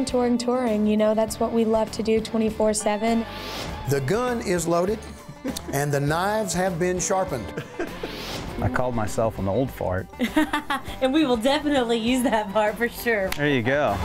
touring, touring, touring. You know, that's what we love to do 24/7. The gun is loaded, and the knives have been sharpened. I called myself an old fart. And we will definitely use that part for sure. There you go.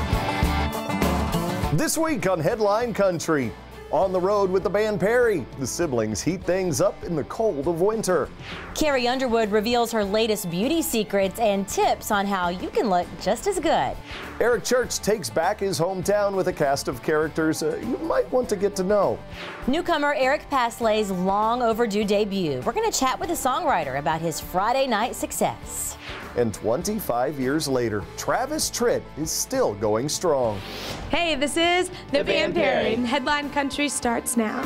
This week on Headline Country, on the road with the band Perry, the siblings heat things up in the cold of winter. Carrie Underwood reveals her latest beauty secrets and tips on how you can look just as good. Eric Church takes back his hometown with a cast of characters you might want to get to know. Newcomer Eric Paslay's long overdue debut. We're going to chat with a songwriter about his Friday night success. And 25 years later, Travis Tritt is still going strong. Hey, this is the band Perry. Headline Country starts now.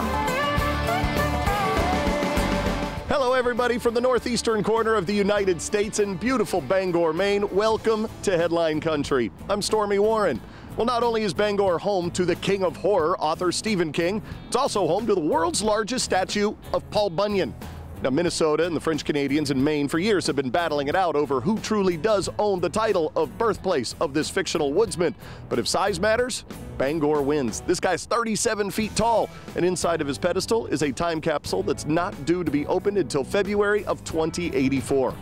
Hello, everybody from the northeastern corner of the United States in beautiful Bangor, Maine. Welcome to Headline Country. I'm Stormy Warren. Well, not only is Bangor home to the king of horror, author Stephen King, it's also home to the world's largest statue of Paul Bunyan. Now, Minnesota and the French Canadians and Maine for years have been battling it out over who truly does own the title of birthplace of this fictional woodsman. But if size matters, Bangor wins. This guy's 37 feet tall, and inside of his pedestal is a time capsule that's not due to be opened until February of 2084.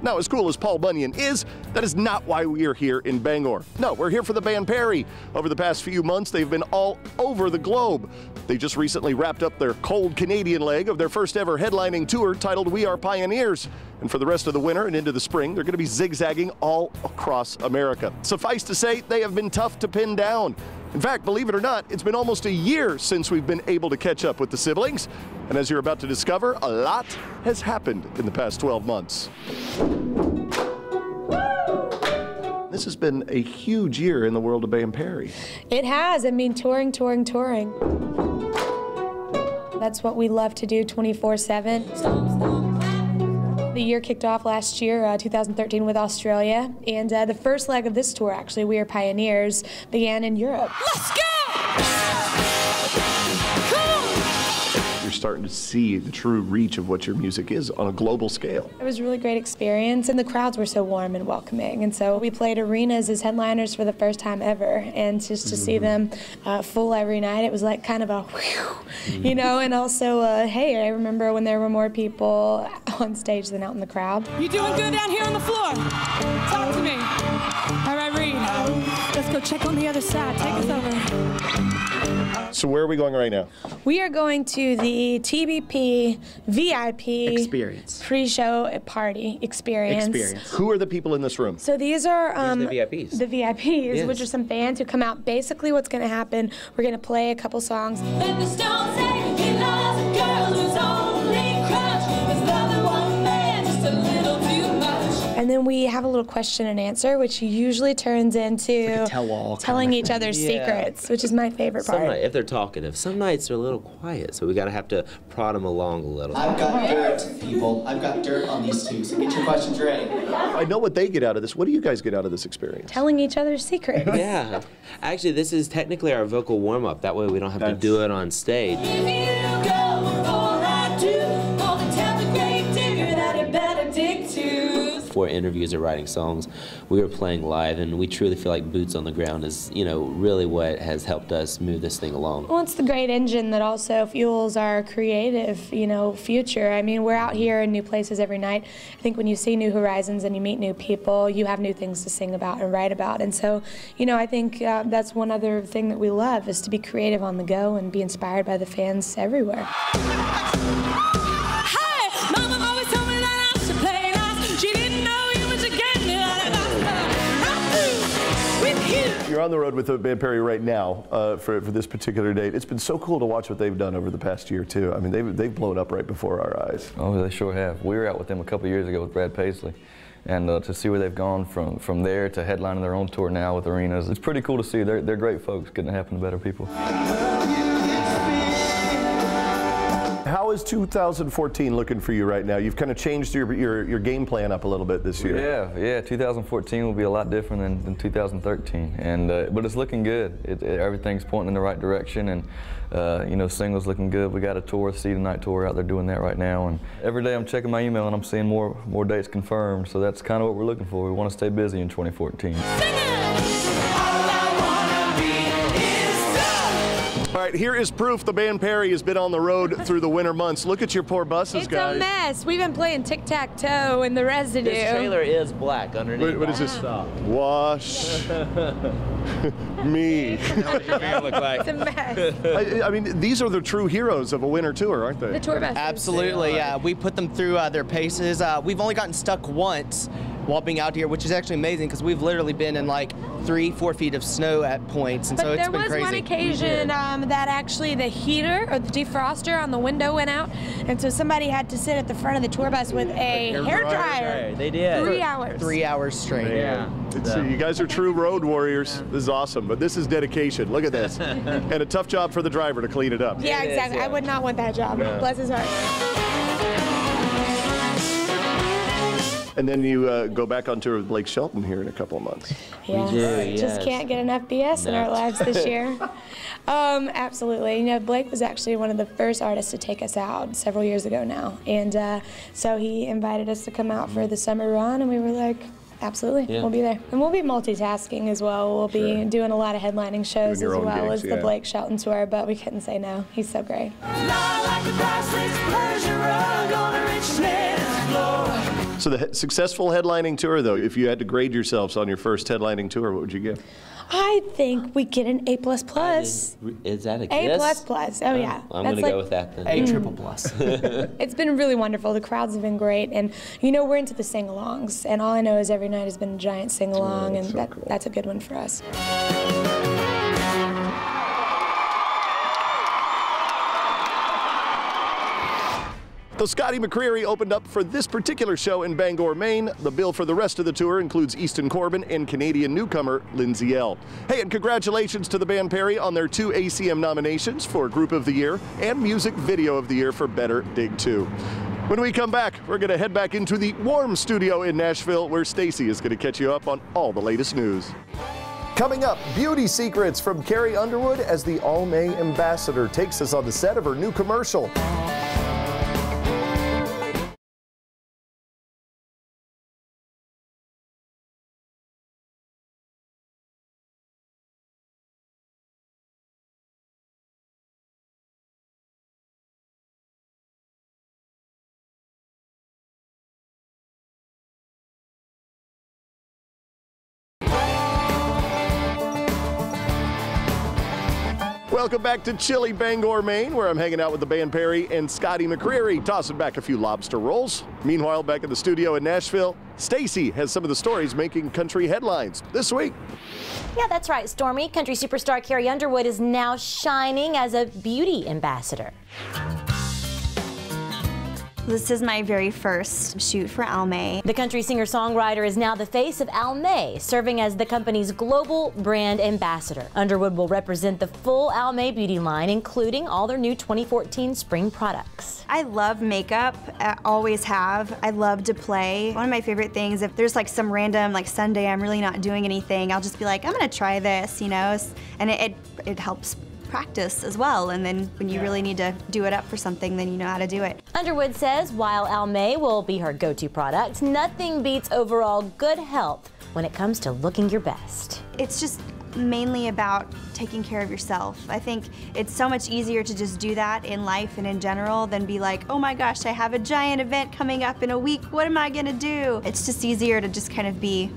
Now, as cool as Paul Bunyan is, that is not why we are here in Bangor. No, we're here for the band Perry. Over the past few months, they've been all over the globe. They just recently wrapped up their cold Canadian leg of their first ever headlining tour titled We Are Pioneers. And for the rest of the winter and into the spring, they're going to be zigzagging all across America. Suffice to say, they have been tough to pin down. In fact, believe it or not, it's been almost a year since we've been able to catch up with the siblings. And as you're about to discover, a lot has happened in the past 12 months. This has been a huge year in the world of band Perry. It has. I mean, touring, touring, touring. That's what we love to do 24/7. The year kicked off last year, 2013, with Australia, and the first leg of this tour, actually, We Are Pioneers, began in Europe. Let's go! You're starting to see the true reach of what your music is on a global scale. It was a really great experience, and the crowds were so warm and welcoming, and so we played arenas as headliners for the first time ever, and just to see them full every night, it was like kind of a whew, you know, and also, hey, I remember when there were more people on stage than out in the crowd. You doing good down here on the floor? Talk to me. All right, Reed, let's go check on the other side. Take us over. So where are we going right now? We are going to the TBP VIP experience. Pre-show party experience. Who are the people in this room? So these are the VIPs. The VIPs, yes. Which are some fans who come out. Basically what's going to happen, we're going to play a couple songs. Let the stones say he loves a girl who's only crush is loving one man just a little too much. And then we have a little question and answer, which usually turns into like a tell-all telling each other's secrets, which is my favorite part. If they're talkative, some nights they're a little quiet, so we gotta have to prod them along a little. I've got dirt, people. I've got dirt on these two, so get your questions ready. I know what they get out of this. What do you guys get out of this experience? Telling each other's secrets. Yeah. Actually, this is technically our vocal warm-up. That way we don't have to do it on stage. If you go before I do, all the tell the great digger that it better dig to. Before interviews or writing songs, we were playing live, and we truly feel like boots on the ground is, you know, really what has helped us move this thing along. Well, it's the great engine that also fuels our creative, you know, future. I mean, we're out here in new places every night. I think when you see new horizons and you meet new people, you have new things to sing about and write about. And so, you know, I think that's one other thing that we love, is to be creative on the go and be inspired by the fans everywhere. You're on the road with the band Perry right now for this particular date. It's been so cool to watch what they've done over the past year, too. I mean, they've blown up right before our eyes. Oh, they sure have. We were out with them a couple years ago with Brad Paslay. And to see where they've gone from there to headlining their own tour now with arenas, it's pretty cool to see. They're great folks. Couldn't happen to better people. How is 2014 looking for you right now? You've kind of changed your game plan up a little bit this year. Yeah. 2014 will be a lot different than 2013, and but it's looking good. Everything's pointing in the right direction, and you know, singles looking good. We got a tour, See Tonight tour out there doing that right now, and every day I'm checking my email and I'm seeing more dates confirmed. So that's kind of what we're looking for. We want to stay busy in 2014. All I wanna be All right, here is proof the band Perry has been on the road through the winter months. Look at your poor buses, guys. It's a mess. We've been playing tic-tac-toe and the residue. This trailer is black underneath. What is this? Wash me. What your van look like? It's a mess. I mean, these are the true heroes of a winter tour, aren't they? The tour buses. Absolutely, yeah. We put them through their paces. We've only gotten stuck once while being out here, which is actually amazing because we've literally been in like 3-4 feet of snow at points, and so it's been crazy. There was one occasion that actually the heater or the defroster on the window went out, and so somebody had to sit at the front of the tour bus with a hair dryer. They did. 3 hours. 3 hours straight. Yeah. You guys are true road warriors. This is awesome, but this is dedication. Look at this. And a tough job for the driver to clean it up. Yeah, exactly. I would not want that job. Bless his heart. And then you go back on tour with Lake Shelton here in a couple of months. Yes. We do, yes. Just can't get enough BS in our lives this year. Absolutely. You know, Blake was actually one of the first artists to take us out several years ago now. And so he invited us to come out for the summer run, and we were like, absolutely, we'll be there. And we'll be multitasking as well. We'll be doing a lot of headlining shows as well as the Blake Shelton tour, but we couldn't say no. He's so great. So the successful headlining tour, though, if you had to grade yourselves on your first headlining tour, what would you give? I think we get an A++. Is that a kiss? A++. Oh, yeah. I'm going to go with that then. A++. It's been really wonderful. The crowds have been great. And, you know, we're into the sing-alongs. And all I know is every night has been a giant sing-along, and that's a good one for us. So Scotty McCreery opened up for this particular show in Bangor, Maine. The bill for the rest of the tour includes Easton Corbin and Canadian newcomer Lindsay Ell. Hey, and congratulations to the band Perry on their 2 ACM nominations for Group of the Year and Music Video of the Year for Better Dig 2. When we come back, we're going to head back into the warm studio in Nashville, where Stacy is going to catch you up on all the latest news. Coming up, beauty secrets from Carrie Underwood as the Almay ambassador takes us on the set of her new commercial. Welcome back to chilly Bangor, Maine, where I'm hanging out with the band Perry and Scotty McCreery, tossing back a few lobster rolls. Meanwhile, back in the studio in Nashville, Stacy has some of the stories making country headlines this week. Yeah, that's right, Stormy. Country superstar Carrie Underwood is now shining as a beauty ambassador. This is my very first shoot for Almay. The country singer-songwriter is now the face of Almay, serving as the company's global brand ambassador. Underwood will represent the full Almay beauty line, including all their new 2014 spring products. I love makeup, I always have. I love to play. One of my favorite things, if there's like some random, like Sunday I'm really not doing anything, I'll just be like, I'm gonna try this, you know? And it helps practice as well, and then when you really need to do it up for something, then you know how to do it. Underwood says while Almay will be her go-to product, nothing beats overall good health when it comes to looking your best. It's just mainly about taking care of yourself. I think it's so much easier to just do that in life and in general than be like, oh my gosh, I have a giant event coming up in a week, what am I gonna do? It's just easier to just kind of be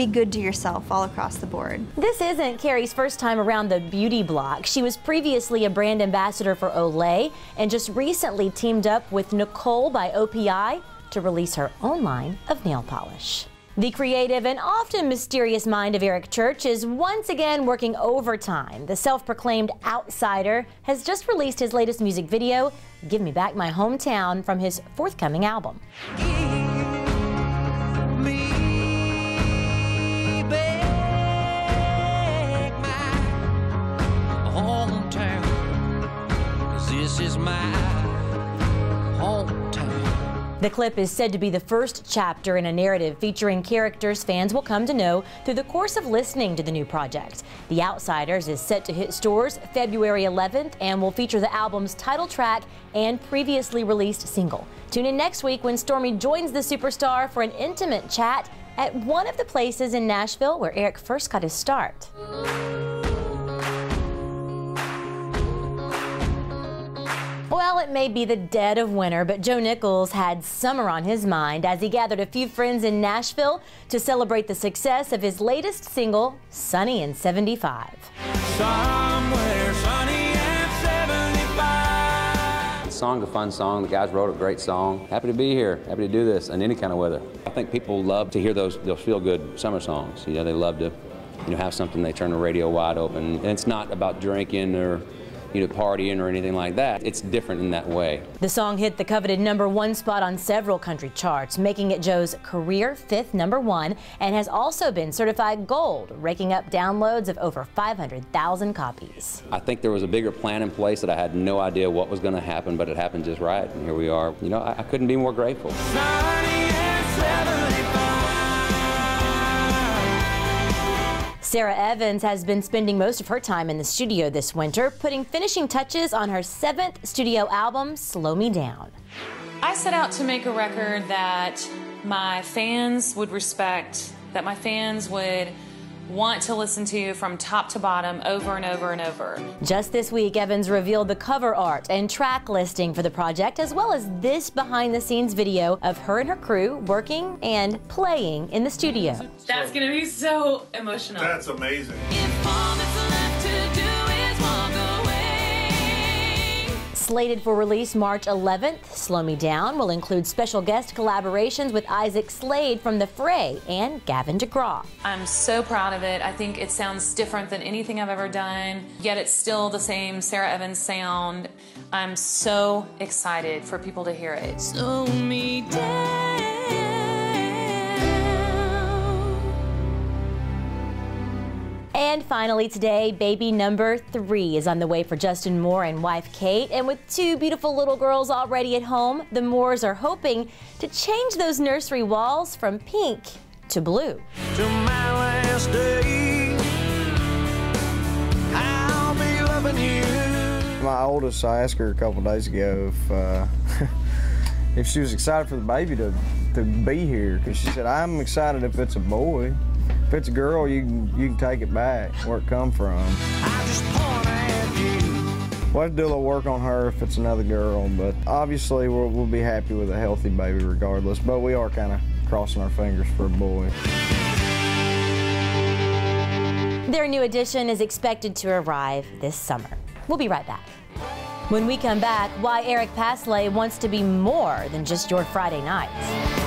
good to yourself all across the board. This isn't Carrie's first time around the beauty block. She was previously a brand ambassador for Olay and just recently teamed up with Nichols by OPI to release her own line of nail polish. The creative and often mysterious mind of Eric Church is once again working overtime. The self-proclaimed outsider has just released his latest music video, Give Me Back My Hometown, from his forthcoming album. This is my hometown. The clip is said to be the first chapter in a narrative featuring characters fans will come to know through the course of listening to the new project. The Outsiders is set to hit stores February 11th and will feature the album's title track and previously released single. Tune in next week when Stormy joins the superstar for an intimate chat at one of the places in Nashville where Eric first got his start. Well, it may be the dead of winter, but Joe Nichols had summer on his mind as he gathered a few friends in Nashville to celebrate the success of his latest single, Sunny and 75. Somewhere sunny and 75. The song's a fun song. The guys wrote a great song. Happy to be here. Happy to do this in any kind of weather. I think people love to hear those feel-good summer songs. You know, they love to, have something they turn the radio wide open. And it's not about drinking or, partying or anything like that. It's different in that way. The song hit the coveted #1 spot on several country charts, making it Joe's career 5th #1, and has also been certified gold, raking up downloads of over 500,000 copies. I think there was a bigger plan in place that I had no idea what was going to happen, but it happened just right, and here we are. I couldn't be more grateful. Sara Evans has been spending most of her time in the studio this winter, putting finishing touches on her 7th studio album, Slow Me Down. I set out to make a record that my fans would respect, that my fans would want to listen to from top to bottom over and over and over. Just this week, Evans revealed the cover art and track listing for the project, as well as this behind-the-scenes video of her and her crew working and playing in the studio. That's gonna be so emotional. That's amazing. Slated for release March 11th, Slow Me Down will include special guest collaborations with Isaac Slade from The Fray and Gavin DeGraw. I'm so proud of it. I think it sounds different than anything I've ever done, yet it's still the same Sara Evans sound. I'm so excited for people to hear it. Slow me down. And finally today, baby number 3 is on the way for Justin Moore and wife Kate. And with 2 beautiful little girls already at home, the Moores are hoping to change those nursery walls from pink to blue. To my last day, I'll be loving you. My oldest, I asked her a couple days ago if she was excited for the baby to be here, because she said, I'm excited if it's a boy. If it's a girl, you can take it back where it come from. I just point at you. We'll have to do a little work on her if it's another girl, but obviously we'll be happy with a healthy baby regardless, but we are kind of crossing our fingers for a boy. Their new addition is expected to arrive this summer. We'll be right back. When we come back, why Eric Paslay wants to be more than just your Friday nights.